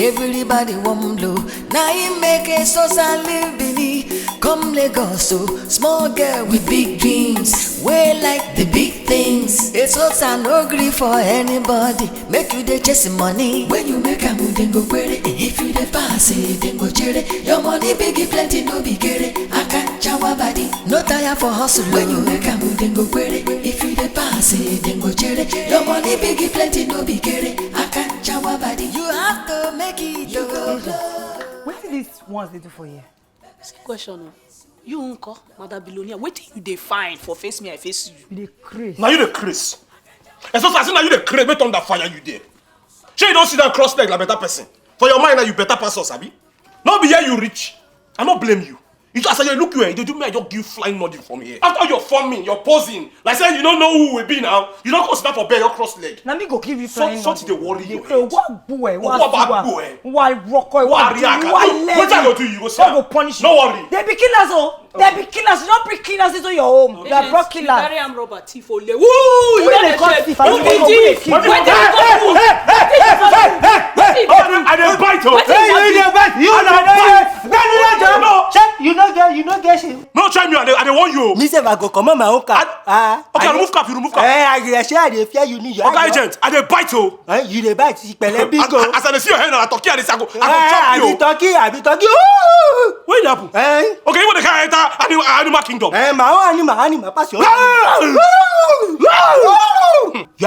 everybody want blow. Now he make Eseosa live beneath. Come Lagos, so small girl with big dreams. Way like the big things. Eseosa no gree for anybody. Make you dey chase money. When you make a move, then go query. If you dey pass it, then go cherry. Your money big, plenty, no be kere. Akanchawa Baddie, no tire for hustle. When you make a move, then go query. If you dey pass it, then go cherry. Your money big, plenty, no be kere. Akanchawa Baddie, you have to make it go. What did these ones they do for you? Question. You uncle, Mother Bilonia, what do you dey find for face me? I face you. You dey craze. Now you the Chris. And so I say now you the craze. Wait on that fire you there. Sure you don't sit down cross leg like better person. For your mind now you better pass us, Abi. Not be here you rich. I don't blame you. You just say you look you and you do me. I just give flying nothing from here. After you're forming, you're posing, like saying you don't know who we be now. You don't go stand for bed. You cross leg. Now me go give you flying. Something they worry you. What boy? What boy? Why rock? Why react? Why leg? What I go do? You go say. I go punish you. No worry. They be killers, oh. They be killers. You don't bring killers into your home. They are brought killers. Carry am rubber thief ole. Woo! You dey call thief. Who be thief? I dey bite you. You dey bite. You no get shame. No try me. I dey warn you. Me say I go come on my own cap. Okay, remove cap. You remove cap. I share the fear you need. Okay, agent. I dey bite you. You dey bite. Pele big go. As I see your hand, I talk here. I go chop you. I be talking. What happen? Okay, you want to carry enter animal kingdom? My own animal pass your. You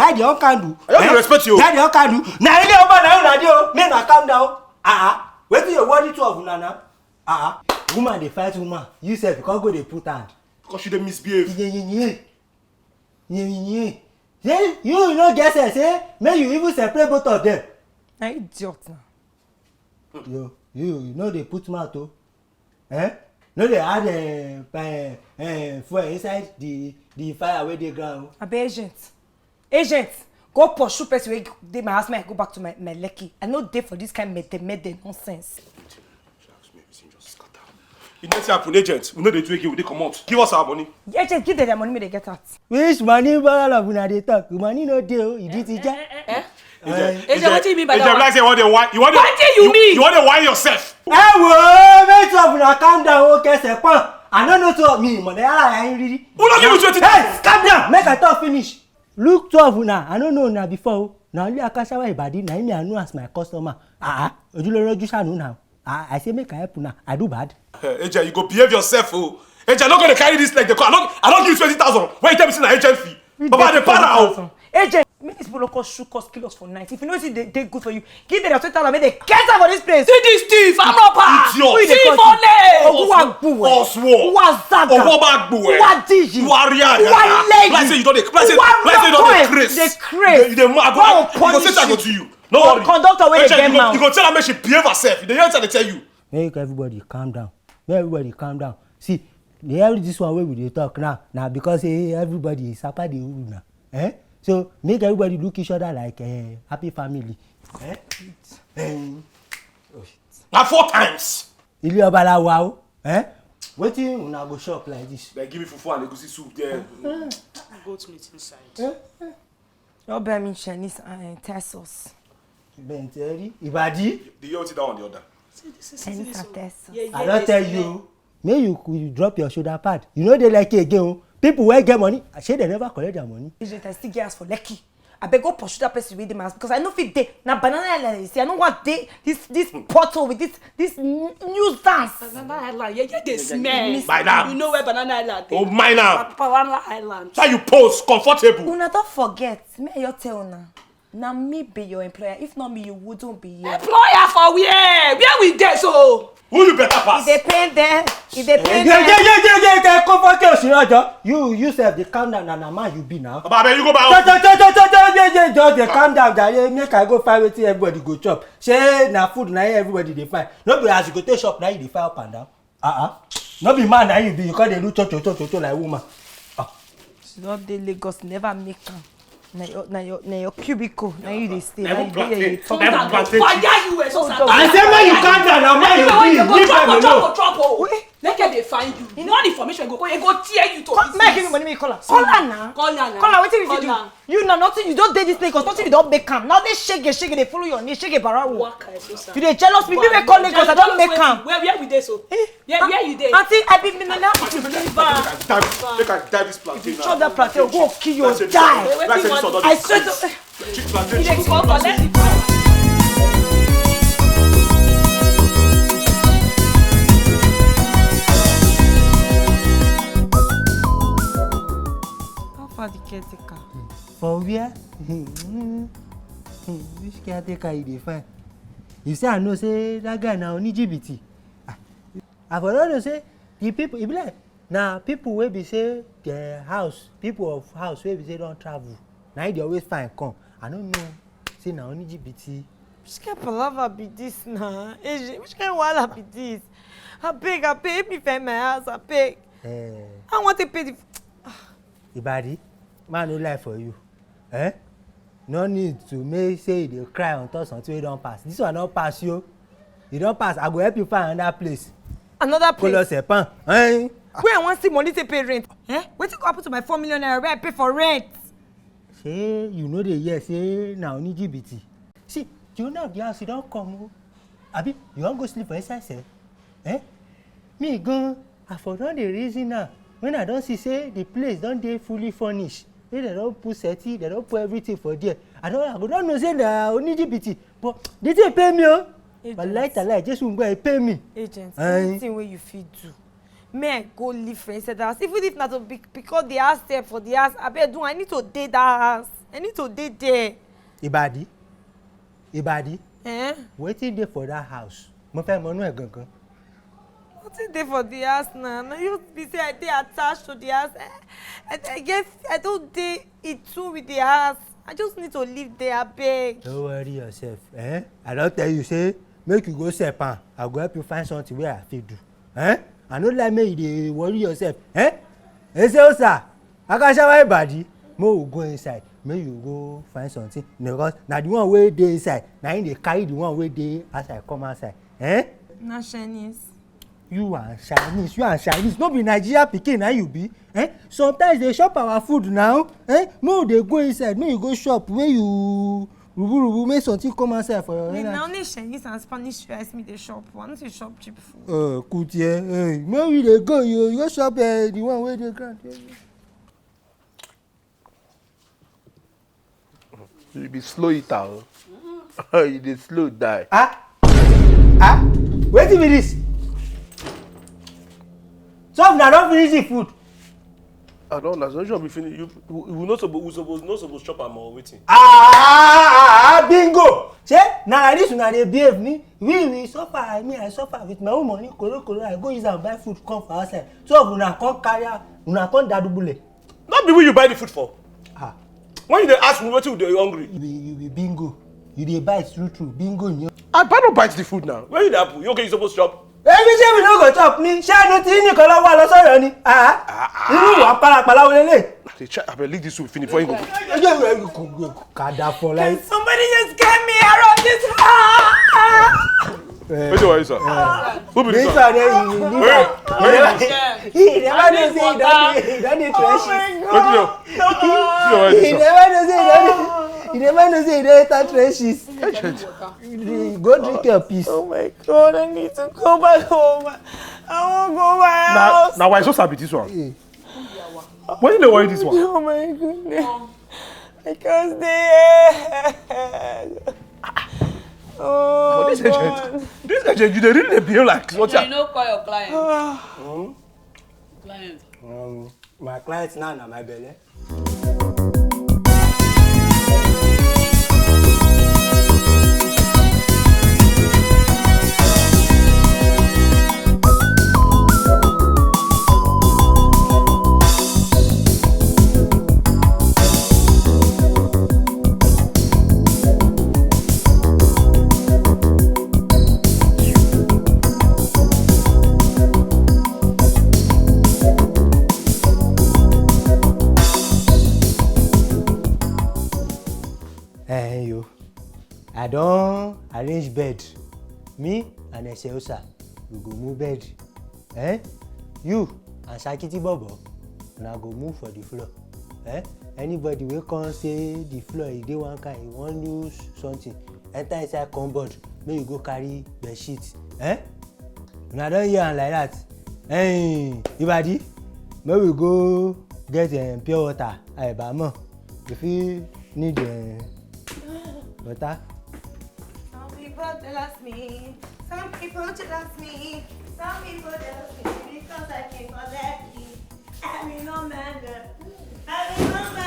are the uncandu. I don't respect you. You are the uncandu. Now you over now radio. Me na calm down. Wait till you worry two of una now. Woman dey fight woman. You say because go dey put hand. Because she dey misbehave. You no get sense, eh? May you even separate both of them. Na idiot na. You know they put mouth oh. No they add fuel inside the fire where they ground. Abi agent, go pursue person wey dey my house. Make I go back to my Lekki. I no dey for this kind mede nonsense. It next happen, agent. We know they do again. We dey come out. Give us our money. The agent give them their money, may they get out. Which money ball of una dey talk? Money no dey oh. You did it. Agent, what do you mean by that? Agent, like say what you want? What do you mean? You want to wire yourself? Make two of una calm down. Okay, sir. I don't know two of me. Money I ain't really. Who don't give you 20? Hey, calm down. Make I talk finish. Look two of una. I don't know una before. Now only Akanchawa Baddie. Now me I know as my customer. Ojuloro Jushanu now. I say make I help una. I do bad. Agent, you go behave yourself, oh. Agent, I'm not gonna carry this like the car. I don't give you 20,000. Why you tell me say na agent fee? Papa, the para oh. Agent, make this people shoot cost kill us for night. If you know they good for you, give them 20,000. Make they get out of this place. See this thief, I'm not bad. Thief only. Who was Zaga? Who was Digi? Who are Rihanna? Who are Lady? Like say you don't the craze. The craze. You go say I go to you. No worry. Conductor wey get mouth. You go tell her make she behave herself. You dey hear they tell you. Make everybody calm down. Make everybody calm down. See, the hell this one where we dey talk now because everybody is happy the rule now. So make everybody look each other like happy family. Now 4 times. Ili obala wow. Wetin una go shop like this? They give me fufu and egusi soup there. Goat meat inside. No bear me Chinese and Tessos. Benteri, Ibadi. The year that one the other. Chinese and Tessos. I don't tell you. May you drop your shoulder pad. You know they like it again. People wey get money, I say they never collect their money. Agent, I still get us for Lekki. I beg go pursue that person with the mask because I know fit day. Now banana island, you see, I don't want day this portal with this news dance. Banana island, yeah, they smell. By now. You know where Banana Island is? Oh, my now. Banana Island. How you pose comfortable? Una don't forget, me you tell una. Now me be your employer. If not me, you wouldn't be here. Employer for where? Where we there so? Who you better pass? If they pay there, Comfort yourself. You self the calm down and man you be now. Baba, you go back. Just the calm down. Make I go find wetin everybody go chop. Say na food na everybody dey find. No be as you go take shop na you dey find up and down. No be man na you be. You can't dey do cho like woman. She not dey Lagos, never make am. Na your cubicle, na you dey stay. Fire you, Eseosa. I say man you calm down, na man you be. Go drop. Make her dey find you. One information go tear you to pieces. Make give me money, make call her. Call her now. Call her now. Call her, wetin you fit do? You na nothing, you don't date this Lagos, nothing you don't make am. Now they shake, they follow your knee, shake barawo. You dey jealous me, make call Lagos, I don't make am. Where we dey so? Where you dey? Auntie, I be me now. Make I dive this plantain. If you chop that plantain, go kill you, die. I swear to... You dey call for let it go. The caretaker. For where? Which caretaker you dey find? You say I know say that guy now only GBT. I for know say the people, e be like na people wey be say their house, people of house wey be say don travel. Na they always find come. I don't know. Say na only GBT. Which kind of palava be this now? Which kind of wahala be this? I beg, help me find my house, I beg. I want to pay the... Ibadi, man no lie for you. No need to make say they cry on top something wey don pass. This one don pass you. You don pass, I go help you find another place. Another place? Kolo sepan. Where I want see money to pay rent. Wetin go happen to my 4 million naira where I pay for rent? Say you know the year say na only GBT. See, you know the house you don come. Abi, you wan go sleep for inside sef? Me go, I for don dey reason now. When I don't see say the place don't dey fully furnished, they don't put setting, they don't put everything for there. I don't know say na only GBT, but they dey pay me oh. But like just go pay me. Agent, anything wey you fit do. May I go live for inside the house, even if not to because the house there for the house. I bet I need to date that house. I need to date there. Ibadi. Waiting there for that house. Mo fẹ́ mọ̀ nú ẹ̀ gangan. What's there for the house now? Now you be say I dey attached to the house. I don't dey it too with the house. I just need to live there, I beg. Don't worry yourself. I don't tell you say make you go sepan. I go help you find something where I fit do. I no like make you dey worry yourself. Eseosa, Akanchawa Baddie. Mo go inside. Make you go find something. Because na the one wey dey inside, na him dey carry the one wey dey outside come outside. Na Chinese. You are Chinese. No be Nigeria pikin na you be. Sometimes they shop our food now. Mo dey go inside, make you go shop where you rubu make something come outside for your na only Chinese and Spanish rice me dey shop. I no dey shop cheap food. Kutie. Make we dey go, you go shop the one wey dey ground. You be slow eater. You dey slow die. Wetin be this? Some na don finish the food. I don't understand. You be finish. We not supposed chop am or waiting. Bingo. Say na like this una dey behave me. We suffer. I suffer with my own money. Kolo. I go use am buy food come for outside. So una come carry una come dadubule. Not be where you buy the food for. When you dey ask me wetin you dey hungry. You be bingo. You dey bite true. Bingo nyo. I don't bite the food now. Where you dey happen? You okay? You supposed chop. Every day we no go chop ni. Ṣé ẹnu tí ní kan lọ́wọ́ lọ sọ̀rọ̀ ni? Irú ìwà pálapàla wo lélẹ̀? I will leave this food finish before you go. Kada for like. Somebody just get me out of this house. Wait a while, sir. Who be this This one? He never know say he don't dey trenches. He never know say he don't enter trenches. Go drink your peace. Oh my God, I need to go back home. I won't go my house. Now why so sad be this one? Why you dey worry this one? Oh my goodness. I can't stay here. Oh, this agent, you dey really behave like what You no call your client. Client. My client now na my belle. I don arrange bed. Me and Eseosa, we go move bed. You and Sakiti Bobo, now go move for the floor. Anybody will come say the floor is dey one kind, you wan use something, enter inside cupboard, make you go carry bed sheet. Una don hear am like that. Ibadi, make we go get pure water. Aibamo, if you need water. Some people jealous me. Some people jealous me. Some people jealous me because I can collect it. I mean, no matter. I mean, no matter.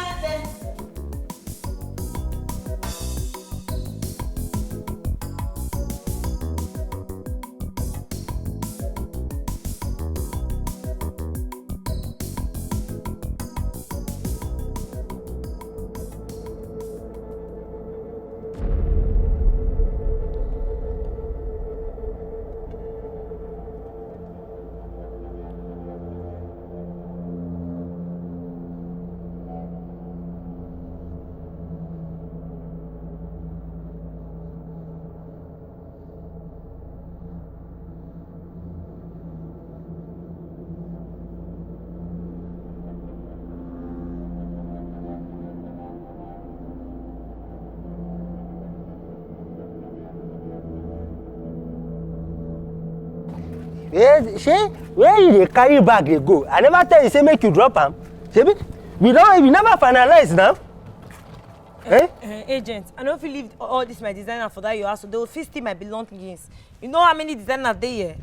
Where you dey carry bag dey go? I never tell you say make you drop am. Shebi, we never finalize now. Agent, I don't feel leave all this my designer for that your house, so they will fit steal my belongings. You know how many designers they here?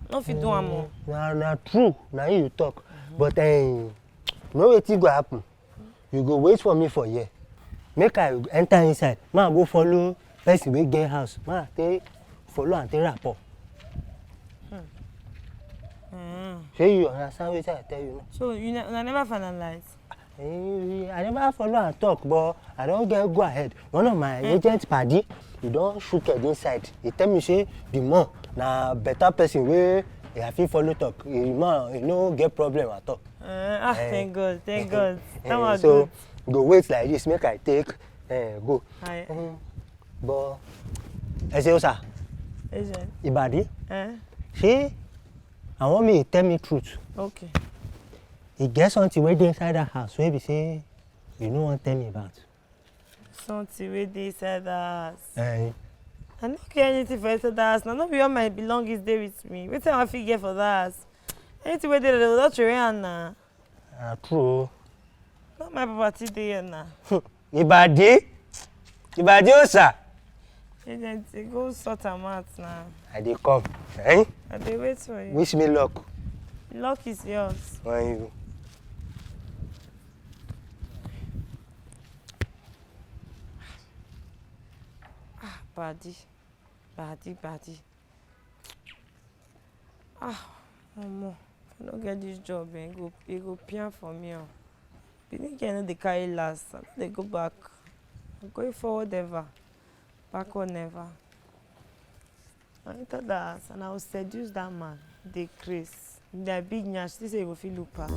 No fit do am more. Na true, na you talk. But know wetin go happen. You go wait for me for here. Make I enter inside. Man go follow person wey get house. Man take follow and take rapport. Say you understand what I tell you. So you never finalize? I never follow and talk, but I don't go ahead. One of my agent Baddie, he don't shoot it inside. He tell me say the more na better person wey he have to follow talk. He no get problem at all. Thank God, thank God. So go wait like this, make I take go. But Eseosa, Agent. Ibadi, see, I want me to tell me truth. Okay. He get something wey dey inside that house wey be say you no wan tell me about. Something wey dey inside that house. I no get anything for inside that house. Now no be all my belongings dey with me. Wetin I fit get for that house? Anything wey dey there, they don throw am na. True. Not my property dey here na. Ibadi Osa. Agent, go sort am out now. I dey come. I dey wait for you. Wish me luck. Luck is yours. When you. Baddie. Omo, if I don't get this job, it go pian for me. Benin girl no dey carry last. I no dey go back. I'm going forward ever. Backward never. I enter that house and I will seduce that man. Dey craze. That big nyash, this say he go fit look past.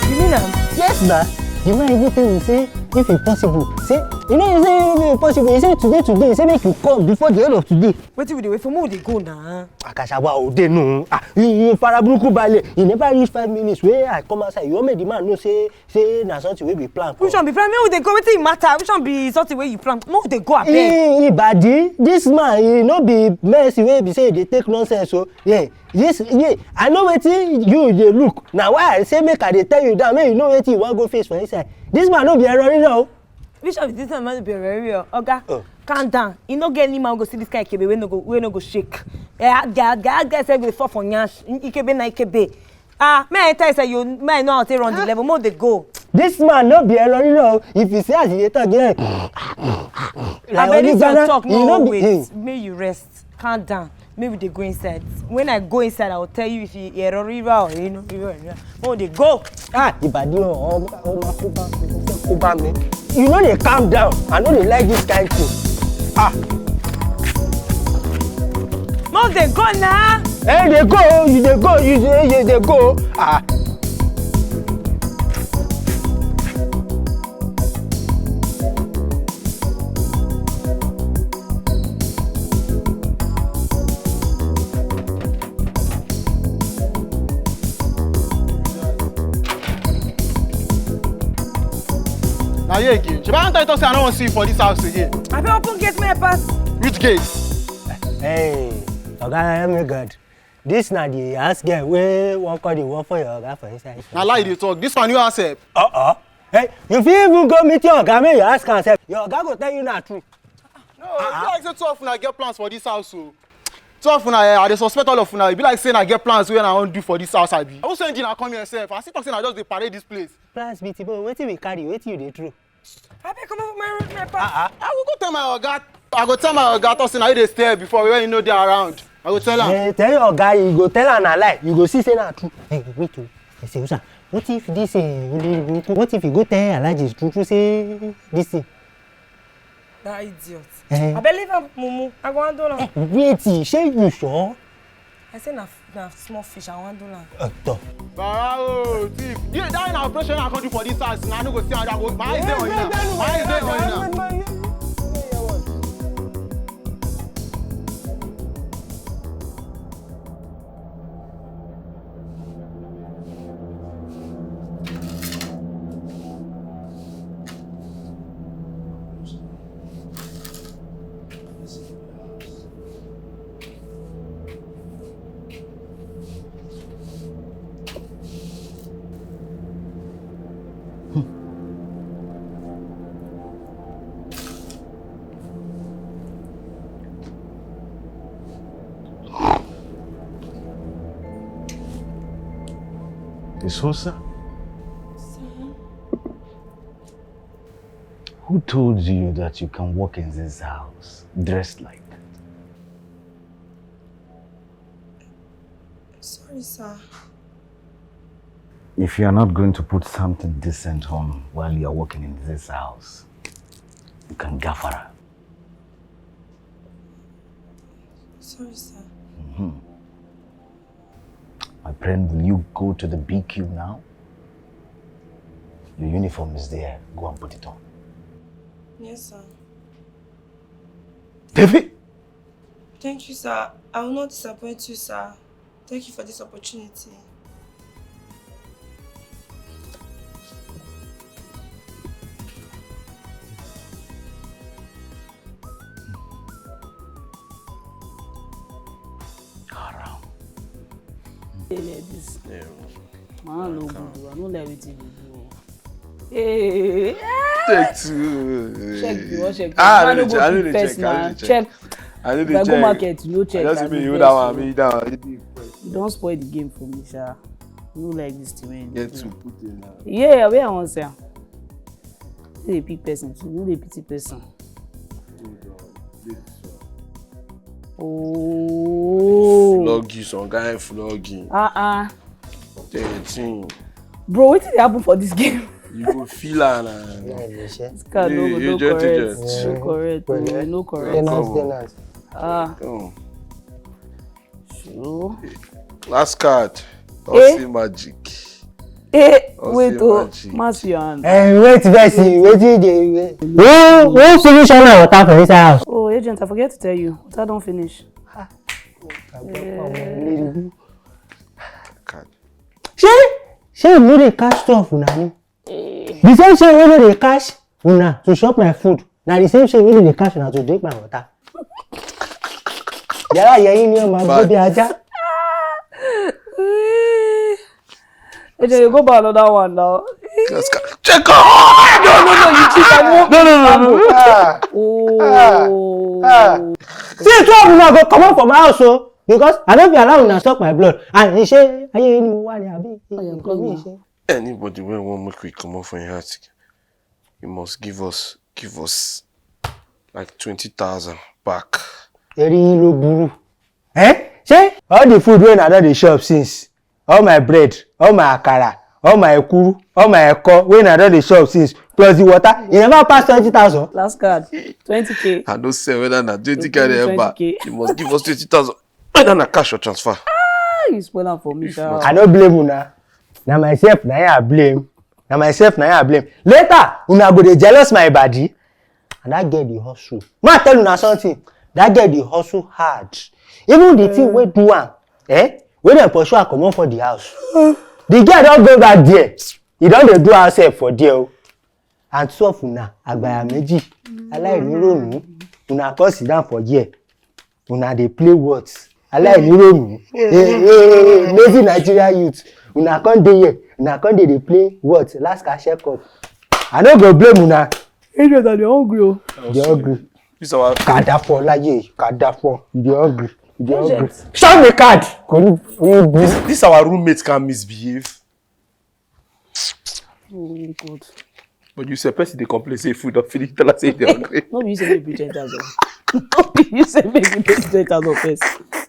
You mean am? Yes, ma. You might even tell me say if it's possible. Say you know you say if it's possible. You say today. You say make you come before the end of today. Wetin we dey wait for? Where we dey go now? Akanchawa Baddie no. You faraburuku bale. You never reach 5 minutes. Where I come outside, you want make the man know say na something wey be plan. Which one be plan? Make we dey go. Wetin matter? Which one be something wey you plan? Make we dey go abeg. Baddie, this man he no be mercy wey be say he dey take nonsense o. I know wetin you dey look. Na why I say make I dey tell you that make you know wetin you wan go face for inside. This man no be error o. Which of this man no be error? Oga, calm down. You no get any man go see this kind Ikebe wey no go shake. Guy say go fall for nyash. Ikebe na Ikebe. May I tell you say you may know how to run the level. More they go. This man no be error. If you say as he dey talk, I beg you talk. No wait. May you rest. Calm down. Maybe they go inside. When I go inside, I will tell you if you error or you know. Oh, they go. Ibadi, you know they calm down. I know they like this kind of thing. No, they go now. Hey, they go. They go. Now you again. She don't tell say I don't want to see you for this house again. I be open gate my pass. Which gate? Hey, Oga, let me God. This na the ask girl wey wan call the work for your Oga for inside. Now lie they talk. This one you answer. Hey, you fit even go meet your Oga make you ask am sef. Your Oga go tell you na true. No, it be like say 12 una get plans for this house so. 12 una I dey suspect all of una. It be like say I get plans wey I wan do for this house I be. I was saying I come here sef. I still talk say I just dey parade this place. Plans be but wetin we carry, wetin you dey true? I be come over my room my pass. I will go tell my Oga. I go tell my Oga talk say na you dey stay before when you know they around. I go tell am. Hey, tell your Oga, you go tell am na lie. You go see say na true. Hey, wait o. Eseosa, what if this what if you go tell Alhaji true say this thing? That idiot. I believe am mumu. I go handle am. Wait, shey you sure? I say na small fish I wan do am. Bravo, thief. Yeah, that na operation I come do for this house. Now I no go see how that go. My eyes dey on you now. My eyes dey on you now. Eseosa? Who told you that you can walk in this house dressed like that? Sorry, sir. If you are not going to put something decent on while you are walking in this house, you can gafara. Sorry, sir. My friend, will you go to the BQ now? Your uniform is there. Go and put it on. Yes, sir. David! Thank you, sir. I will not disappoint you, sir. Thank you for this opportunity. This man no good. I don't like wetin you do. Hey, Take two. check the one check. I Man need no to go check. first na check. I need If I to go check. market, you no check. I just na mean the you best that o. one, me that one. You don spoil the game for me, sha. No like this thing when you Get do. to put in now. Yeah, where I wan say am. No dey pick person too, no dey pity person. Oh. Flog you, some guy flog you. Bro, wetin dey happen for this game? You go feel her now. This car no You correct. just. No correct. No correct. Tenants. Come. Sure. Last card. Osi magic. Wait, magic. mass your hand. Wait, Bessie, wetin dey who finish all my water for inside house? Oh, agent, I forget to tell you. Water don finish. Card. Shey you no dey cash stuff una ni? The same shey wey no dey cash una to chop my food na the same shey wey no dey cash una to drink my water. Yàrá yẹ̀yìn ni ọmọ gbé bí ajá. Agent, you go buy another one now. Check out! No, you cheat. I won't. Oh. See, 12 una go comot from my house o because I no be allow una suck my blood and ṣe ayé yìí ni mo wà ní àbí nǹkan mi ṣe. Anybody wey wan make we comot from your house, you must give us like 20,000 back. Eri yín ló burú. Ṣé all the food wey una don dey chop since, all my bread, all my akara, all my ekuru, all my ẹ̀kọ wey una don dey chop since plus the water, e never pass 20,000. Last card, 20K. I don't say whether na 20K dey back. You must give us 20,000. Whether na cash or transfer. You spoil am for me, sha. I no blame una. Na myself na I blame. Later, una go dey jealous my body. And that girl dey hustle. Ma tell una something. That girl dey hustle hard. Even the thing wey do am, wey dem pursue her comot for the house. The girl don go back there. E don dey do herself for there o. and two of una agbaya meji alainironu una come sit down for here una dey play what alainironu lazy Nigeria youth una come dey here una come dey play what last cash check up. I no go blame una. Adrian, they hungry. They hungry. This our Kadafo laye, Kadafo. They hungry. They hungry. Show me card. this our roommate can misbehave. Oh God. But you say person they complain say food not finish. Tell us say they hungry. No, you say maybe 10,000. No, you say maybe 10,000 first.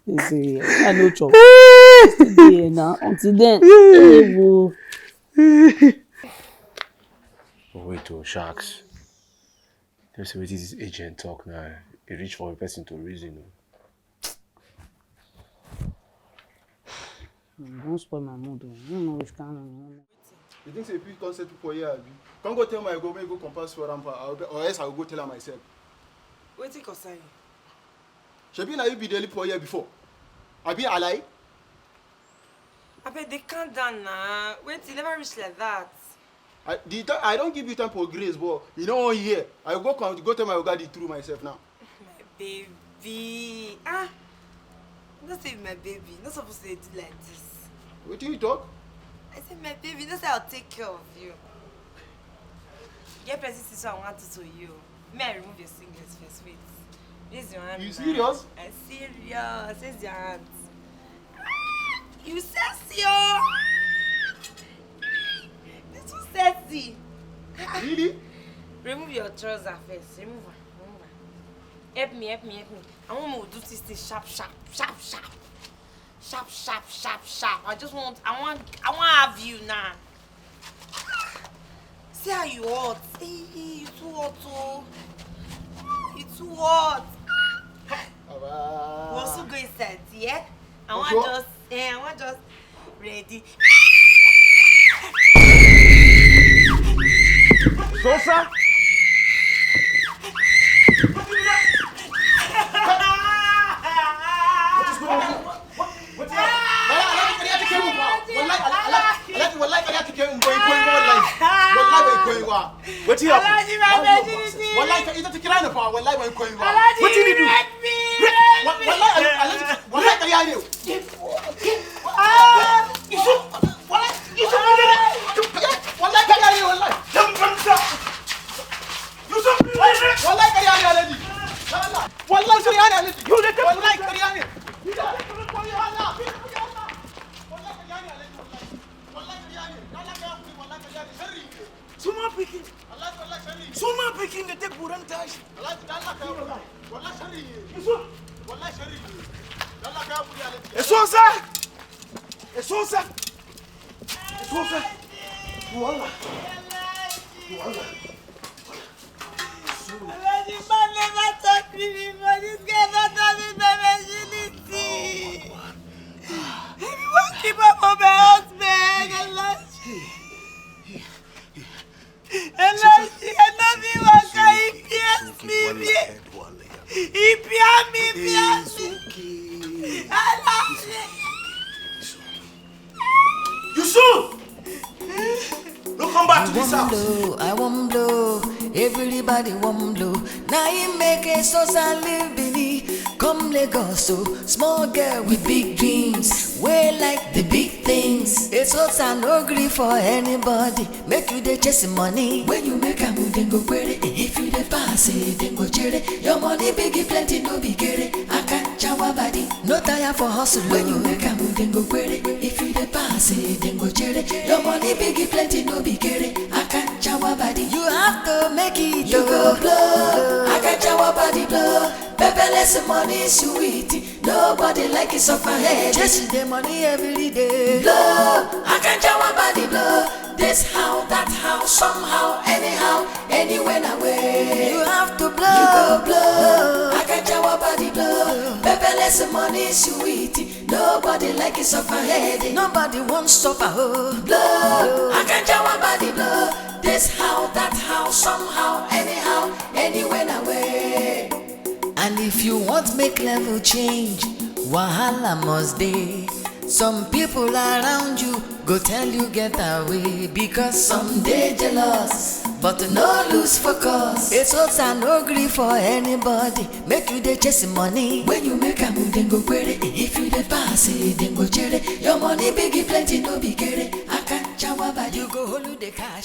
You say I no chop. Yeah, now until then, Oh, wait, sharks. Let me see what this agent talk now. He reach for a person to reason. Don't spoil my mood. You don't know which kind of. You think say if you can't set people here, can't go tell my government go compass for them, or else I will go tell her myself. Wait till concern you. Shebi na you be daily for here before. I be ally. I bet they calm down now. Wait till never reach like that. I don't give you time for grace, but you know one here. I go tell my God through myself now. My baby. Don't say my baby. Not supposed to do like this. What do you talk? I said my baby. Don't say I'll take care of you. Get person sister I want to you. May I remove your singlet first? Wait. This is your hand. You serious? I'm serious. This is your hand. You sexy, oh! This was sexy. Really? Remove your trouser first. Remove her. Help me. I want to do this thing sharp. I want to have you now. See how you hot. Hey, you too hot, oh. You too hot. We also go inside, yeah? I want just ready. Sosa? What do you have? Suma picking the take burantage. Eseosa. Voila. This man never talked to me before. This girl not having my virginity. Everyone keep up on my husband. I love you. He pierced me. I love you. Yusuf! Don't come back to this house. I won't blow. Everybody won't blow. Now you make Eseosa live beneath. Come Lagos, so small girl with big dreams. Way like the big things. Eseosa no gree for anybody. Make you dey chasing money. When you make a move, then go query. If you dey pass it, then go cherry. Your money big, plenty, no big get. Akanchawa Baddie, no tire for hustle. When you make a move, then go query. If you dey pass it, then go cherry. Your money big, plenty, no big get. Akanchawa Baddie, you have to make it. You go blow. Akanchawa Baddie blow. Pepperless money sweet. Nobody like it off my head. Chasing the money every day. Blow. Akanchawa Baddie blow. This how, that how, somehow, anyhow, anywhere, away. You have to blow. You go blow. Akanchawa Baddie blow. Pepperless money sweet. Nobody like it off my head. Nobody wants suffer. Oh. Blow. Akanchawa Baddie blow. This how, that how, somehow, anyhow, anywhere, away. And if you want make level change, wahala must dey. Some people around you go tell you get away because some dey jealous. but no lose focus. Eseosa no gree for anybody. Make you dey chase money. When you make a move, then go query. If you dey pass it, then go cherry. Your money big plenty, no be kere. Akanchawa Baddie, you go hold the cash.